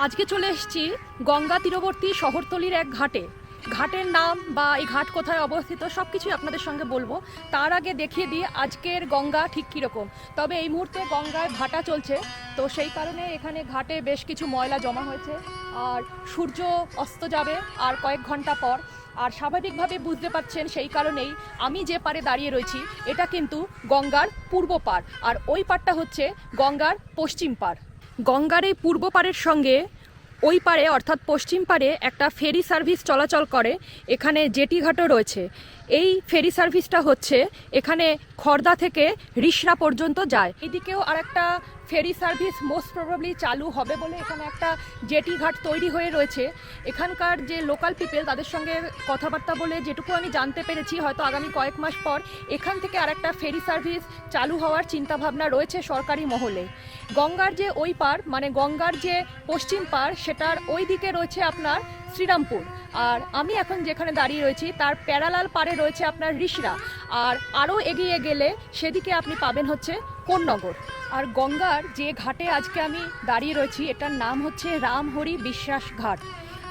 আজকে চলে এসেছি গঙ্গা তীরবর্তী শহরতলির এক ঘাটে। ঘাটের নাম বা এই ঘাট কোথায় অবস্থিত সব কিছুই আপনাদের সঙ্গে বলবো। তার আগে দেখিয়ে দিই আজকের গঙ্গা ঠিক কীরকম। তবে এই মুহূর্তে গঙ্গায় ভাটা চলছে, তো সেই কারণে এখানে ঘাটে বেশ কিছু ময়লা জমা হয়েছে। আর সূর্য অস্ত যাবে আর কয়েক ঘন্টা পর। আর স্বাভাবিকভাবে বুঝতে পারছেন সেই কারণেই আমি যে পারে দাঁড়িয়ে রয়েছি এটা কিন্তু গঙ্গার পূর্ব পার, আর ওই পারটা হচ্ছে গঙ্গার পশ্চিম পার। গঙ্গার এই পূর্ব পাড়ের সঙ্গে ওই পারে অর্থাৎ পশ্চিম পাড়ে একটা ফেরি সার্ভিস চলাচল করে। এখানে জেটি ঘাটও রয়েছে। এই ফেরি সার্ভিসটা হচ্ছে এখানে খড়দা থেকে রিষড়া পর্যন্ত যায়। এদিকেও আর একটা ফেরি সার্ভিস মোস্ট প্রবাবলি চালু হবে বলে এখানে একটা জেটি ঘাট তৈরি হয়ে রয়েছে। এখানকার যে লোকাল পিপল তাদের সঙ্গে কথাবার্তা বলে যেটুকু আমি জানতে পেরেছি, হয়তো আগামী কয়েক মাস পর এখান থেকে আর একটা ফেরি সার্ভিস চালু হওয়ার চিন্তাভাবনা রয়েছে সরকারি মহলে। গঙ্গার যে ওই পার মানে গঙ্গার যে পশ্চিম পার সেটার ওই দিকে রয়েছে আপনার শ্রীরামপুর, আর আমি এখন যেখানে দাঁড়িয়ে রয়েছি তার প্যারালাল পারে রয়েছে আপনার রিষড়া। আর আরও এগিয়ে গেলে সেদিকে আপনি পাবেন হচ্ছে কোন্নগর। আর গঙ্গার যে ঘাটে আজকে আমি দাঁড়িয়ে রয়েছি এটার নাম হচ্ছে রামহরি বিশ্বাস ঘাট।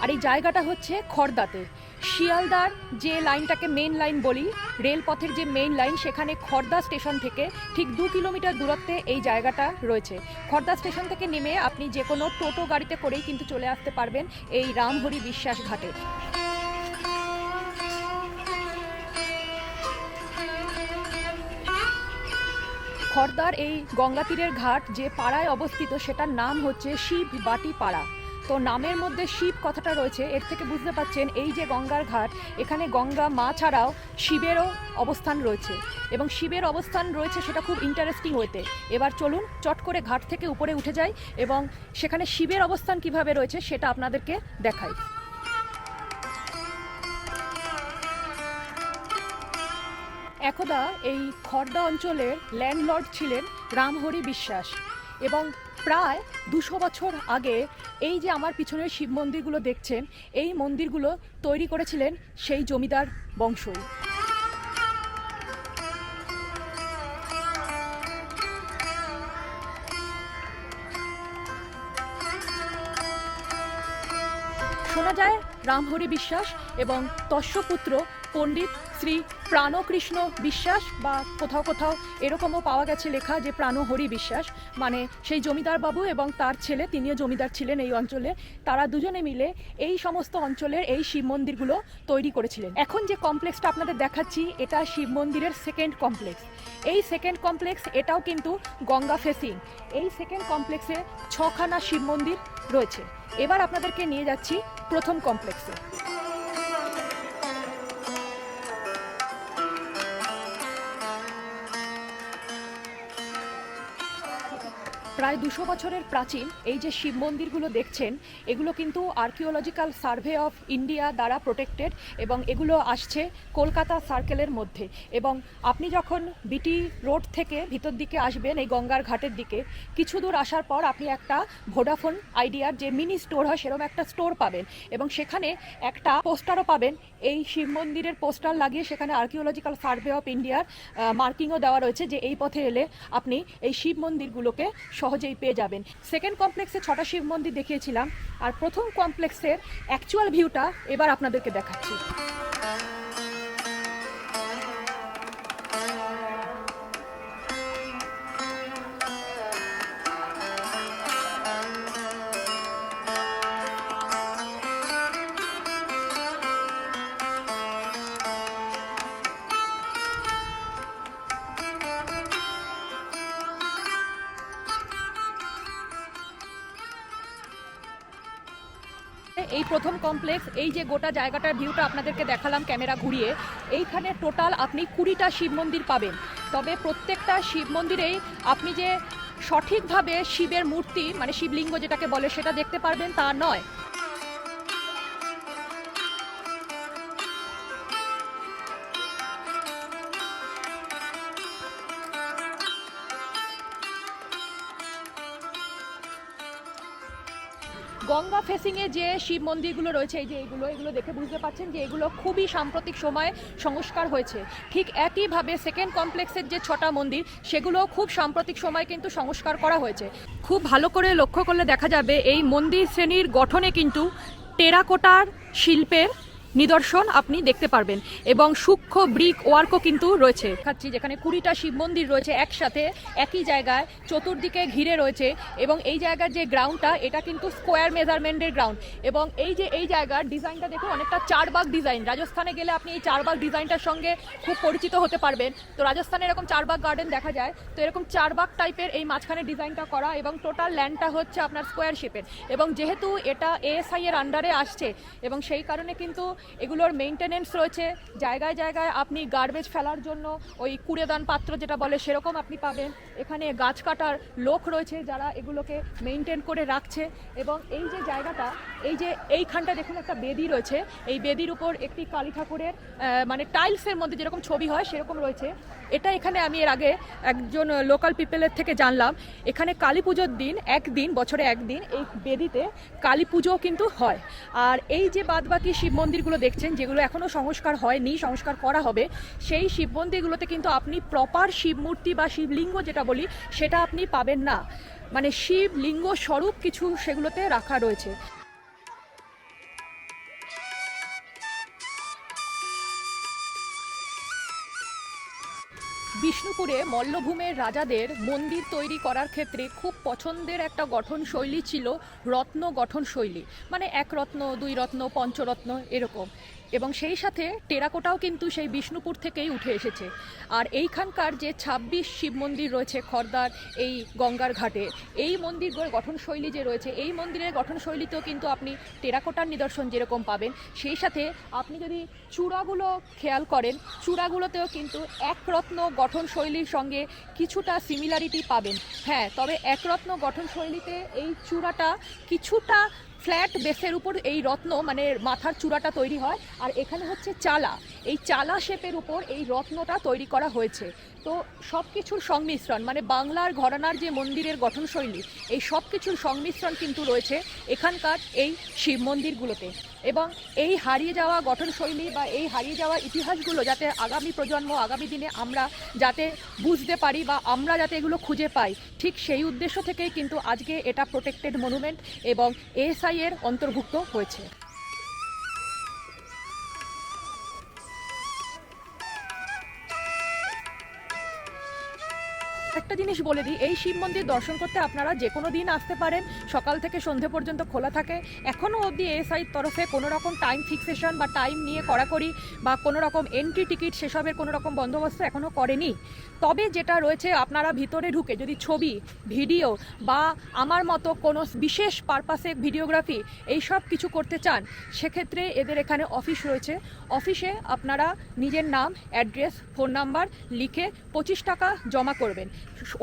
আর এই জায়গাটা হচ্ছে খড়দাতে। শিয়ালদার যে লাইনটাকে মেইন লাইন বলি, রেলপথের যে মেইন লাইন, সেখানে খড়দা স্টেশন থেকে ঠিক 2 কিলোমিটার দূরত্বে এই জায়গাটা রয়েছে। খড়দা স্টেশন থেকে নেমে আপনি যে কোনো টোটো গাড়িতে করেই কিন্তু চলে আসতে পারবেন এই রামহরি বিশ্বাস ঘাটে। খড়দার এই গঙ্গা তীরের ঘাট যে পাড়ায় অবস্থিত সেটার নাম হচ্ছে শিববাটি পাড়া। তো নামের মধ্যে শিব কথাটা রয়েছে, এর থেকে বুঝতে পারছেন এই যে গঙ্গার ঘাট, এখানে গঙ্গা মা ছাড়াও শিবেরও অবস্থান রয়েছে, এবং শিবের অবস্থান রয়েছে সেটা খুব ইন্টারেস্টিং ওয়েতে। এবার চলুন চট করে ঘাট থেকে উপরে উঠে যাই এবং সেখানে শিবের অবস্থান কিভাবে রয়েছে সেটা আপনাদেরকে দেখাই। একদা এই খড়দা অঞ্চলের ল্যান্ডলর্ড ছিলেন রামহরি বিশ্বাস, এবং প্রায় 200 বছর আগে এই যে আমার পিছনের শিব মন্দিরগুলো দেখছেন এই মন্দিরগুলো তৈরি করেছিলেন সেই জমিদার বংশই। শোনা যায় রামহরি বিশ্বাস এবং তস্যপুত্র পণ্ডিত শ্রী প্রাণকৃষ্ণ বিশ্বাস, বা কোথাও কোথাও এরকমও পাওয়া গেছে লেখা যে প্রাণহরি বিশ্বাস, মানে সেই জমিদার বাবু এবং তার ছেলে, তিনিও জমিদার ছিলেন এই অঞ্চলে। তারা দুজনে মিলে এই সমস্ত অঞ্চলের এই শিব মন্দিরগুলো তৈরি করেছিলেন। এখন যে কমপ্লেক্সটা আপনাদের দেখাচ্ছি এটা শিব মন্দিরের সেকেন্ড কমপ্লেক্স। এই সেকেন্ড কমপ্লেক্স এটাও কিন্তু গঙ্গা ফেসিং। এই সেকেন্ড কমপ্লেক্সে 6খানা শিব মন্দির রয়েছে। এবার আপনাদেরকে নিয়ে যাচ্ছি প্রথম কমপ্লেক্সে। প্রায় 200 বছরের প্রাচীন এই যে শিব মন্দিরগুলো দেখছেন এগুলো কিন্তু আর্কিওলজিক্যাল সার্ভে অফ ইন্ডিয়া দ্বারা প্রোটেক্টেড, এবং এগুলো আসছে কলকাতা সার্কেলের মধ্যে। এবং আপনি যখন বিটি রোড থেকে ভিতর দিকে আসবেন এই গঙ্গার ঘাটের দিকে, কিছু দূর আসার পর আপনি একটা ভোডাফোন আইডিয়ার যে মিনি স্টোর হয় সেরকম একটা স্টোর পাবেন, এবং সেখানে একটা পোস্টারও পাবেন। এই শিব মন্দিরের পোস্টার লাগিয়ে সেখানে আর্কিওলজিক্যাল সার্ভে অফ ইন্ডিয়ার মার্কিংও দেওয়া রয়েছে যে এই পথে এলে আপনি এই শিব মন্দিরগুলোকে সহজেই পেয়ে যাবেন। সেকেন্ড কমপ্লেক্সে 6টা শিব মন্দির দেখিয়েছিলাম, আর প্রথম কমপ্লেক্সের অ্যাকচুয়াল ভিউটা এবার আপনাদেরকে দেখাচ্ছি। এই প্রথম কমপ্লেক্স, এই যে গোটা জায়গাটার ভিউটা আপনাদেরকে দেখালাম ক্যামেরা ঘুরিয়ে, এইখানে টোটাল আপনি 20টা শিব মন্দির পাবেন। তবে প্রত্যেকটা শিব মন্দিরেই আপনি যে সঠিকভাবে শিবের মূর্তি মানে শিবলিঙ্গ যেটাকে বলে সেটা দেখতে পারবেন তা নয়। গঙ্গা ফেসিংয়ে যে শিব মন্দিরগুলো রয়েছে, এই যে এগুলো দেখে বুঝতে পারছেন যে এগুলো খুবই সাম্প্রতিক সময়ে সংস্কার হয়েছে। ঠিক একইভাবে সেকেন্ড কমপ্লেক্সের যে 6টা মন্দির, সেগুলো খুব সাম্প্রতিক সময়ে কিন্তু সংস্কার করা হয়েছে। খুব ভালো করে লক্ষ্য করলে দেখা যাবে এই মন্দির শ্রেণীর গঠনে কিন্তু টেরাকোটার শিল্পের নিদর্শন আপনি দেখতে পারবেন এবং সূক্ষ্ম ব্রিক ওয়ার্কও কিন্তু রয়েছে। দেখাচ্ছি যেখানে 20টা শিব মন্দির রয়েছে একসাথে একই জায়গায়, চতুর্দিকে ঘিরে রয়েছে এবং এই জায়গার যে গ্রাউন্ডটা, এটা কিন্তু স্কোয়ার মেজারমেন্টের গ্রাউন্ড। এবং এই জায়গার ডিজাইনটা দেখুন, অনেকটা চারবাগ ডিজাইন। রাজস্থানে গেলে আপনি এই চারবাগ ডিজাইনটার সঙ্গে খুব পরিচিত হতে পারবেন। তো রাজস্থানে এরকম চারবাগ গার্ডেন দেখা যায়, তো এরকম চারবাগ টাইপের এই মাঝখানে ডিজাইনটা করা এবং টোটাল ল্যান্ডটা হচ্ছে আপনার স্কোয়ার শেপের। এবং যেহেতু এটা এএসআই এর আন্ডারে আসছে এবং সেই কারণে কিন্তু এগুলোর মেইনটেনেন্স রয়েছে। জায়গায় জায়গায় আপনি গার্বেজ ফেলার জন্য ওই কুড়েদান পাত্র যেটা বলে সেরকম আপনি পাবেন। এখানে গাছ কাটার লোক রয়েছে যারা এগুলোকে মেইনটেন করে রাখছে। এবং এই যে জায়গাটা, এইখানটা দেখুন একটা বেদি রয়েছে, এই বেদির উপর একটি কালী ঠাকুরের মানে টাইলসের মধ্যে যেরকম ছবি হয় সেরকম রয়েছে। এটা এখানে আমি এর আগে একজন লোকাল পিপলের থেকে জানলাম, এখানে কালী পুজোর দিন বছরে একদিন এই বেদিতে কালী পুজো কিন্তু হয়। আর এই যে বাদবাকি শিব মন্দিরগুলো দেখছেন, যেগুলো এখনও সংস্কার হয়নি, সংস্কার করা হবে, সেই শিব মন্দিরগুলোতে কিন্তু আপনি প্রপার শিব মূর্তি বা শিবলিঙ্গ যেটা বলি সেটা আপনি পাবেন না। মানে শিবলিঙ্গ স্বরূপ কিছু সেগুলোতে রাখা রয়েছে। বিষ্ণুপুরে মল্লভূমের রাজাদের মন্দির তৈরি করার ক্ষেত্রে খুব পছন্দের একটা গঠন শৈলী ছিল রত্ন গঠন শৈলী, মানে 1 রত্ন, 2 রত্ন, পঞ্চরত্ন এরকম। এবং সেই সাথে টেরাকোটাও কিন্তু সেই বিষ্ণুপুর থেকেই উঠে এসেছে। আর এইখানকার যে 26 শিব মন্দির রয়েছে খর্দার এই গঙ্গার ঘাটে, এই মন্দিরগুলোর গঠনশৈলী যে রয়েছে, এই মন্দিরের গঠনশৈলীতেও কিন্তু আপনি টেরাকোটার নিদর্শন যেরকম পাবেন, সেই সাথে আপনি যদি চূড়াগুলো খেয়াল করেন, চূড়াগুলোতেও কিন্তু 1 রত্ন গঠনশৈলীর সঙ্গে কিছুটা সিমিলারিটি পাবেন। হ্যাঁ, তবে 1 রত্ন গঠনশৈলীতে এই চূড়াটা কিছুটা ফ্ল্যাট বেসের উপর এই রত্ন মানে মাথার চূড়াটা তৈরি হয়, আর এখানে হচ্ছে চালা, এই চালা শেপের উপর এই রত্নটা তৈরি করা হয়েছে। তো সব কিছুর সংমিশ্রণ, মানে বাংলার ঘরানার যে মন্দিরের গঠনশৈলী, এই সব কিছুর সংমিশ্রণ কিন্তু রয়েছে এখানকার এই শিব মন্দিরগুলোতে। এবং এই হারিয়ে যাওয়া গঠনশৈলী বা এই হারিয়ে যাওয়া ইতিহাসগুলো যাতে আগামী প্রজন্ম, আগামী দিনে আমরা যাতে বুঝতে পারি বা আমরা যাতে এগুলো খুঁজে পাই, ঠিক সেই উদ্দেশ্য থেকেই কিন্তু আজকে এটা প্রোটেক্টেড মনুমেন্ট এবং এএসআই এর অন্তর্ভুক্ত হয়েছে। একটা জিনিস বলে দিই, এই শিব মন্দির দর্শন করতে আপনারা যে কোনো দিন আসতে পারেন, সকাল থেকে সন্ধে পর্যন্ত খোলা থাকে। এখনও অবধি এএসআইর তরফে কোনো রকম টাইম ফিক্সেশন বা টাইম নিয়ে কড়াকড়ি বা কোনো রকম এন্ট্রি টিকিট সেসবের কোনো রকম বন্দোবস্ত এখনও করেনি। তবে যেটা রয়েছে, আপনারা ভিতরে ঢুকে যদি ছবি, ভিডিও বা আমার মতো কোনো বিশেষ পারপাসে ভিডিওগ্রাফি এইসব কিছু করতে চান, সেক্ষেত্রে এদের এখানে অফিস রয়েছে। অফিসে আপনারা নিজের নাম, অ্যাড্রেস, ফোন নাম্বার লিখে 25 টাকা জমা করবেন।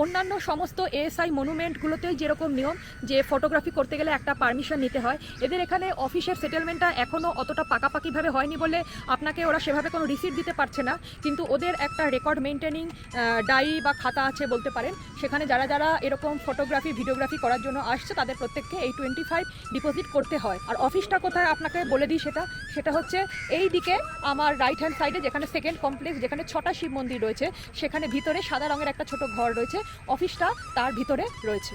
অন্যান্য সমস্ত এএসআই মনুমেন্টগুলোতেই যেরকম নিয়ম যে ফটোগ্রাফি করতে গেলে একটা পারমিশন নিতে হয়, এদের এখানে অফিসের সেটেলমেন্টটা এখনও অতটা পাকাপাকিভাবে হয়নি বলে আপনাকে ওরা সেভাবে কোনো রিসিট দিতে পারছে না। কিন্তু ওদের একটা রেকর্ড মেনটেনিং ডায়েরি বা খাতা আছে বলতে পারেন, সেখানে যারা যারা এরকম ফটোগ্রাফি, ভিডিওগ্রাফি করার জন্য আসছে তাদের প্রত্যেককে এই 25 ডিপোজিট করতে হয়। আর অফিসটা কোথায় আপনাকে বলে দিই, সেটা হচ্ছে এই দিকে আমার রাইট হ্যান্ড সাইডে, যেখানে সেকেন্ড কমপ্লেক্স, যেখানে 6টা শিব মন্দির রয়েছে, সেখানে ভিতরে সাদা রঙের একটা ছোট ঘর রয়েছে, অফিসটা তার ভিতরে রয়েছে।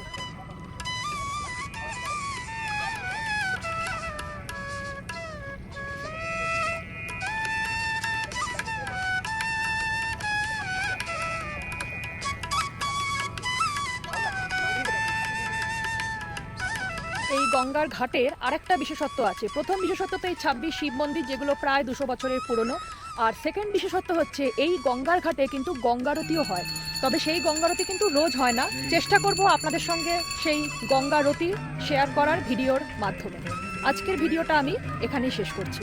এই গঙ্গার ঘাটের আরেকটা বিশেষত্ব আছে। প্রথম বিশেষত্ব তো এই 26 শিব মন্দির, যেগুলো প্রায় 200 বছরের পুরনো। আর সেকেন্ড বিশেষত্ব হচ্ছে এই গঙ্গার ঘাটে কিন্তু গঙ্গারতিও হয়। তবে সেই গঙ্গারতি কিন্তু রোজ হয় না। চেষ্টা করব আপনাদের সঙ্গে সেই গঙ্গারতি শেয়ার করার ভিডিওর মাধ্যমে। আজকের ভিডিওটা আমি এখানেই শেষ করছি।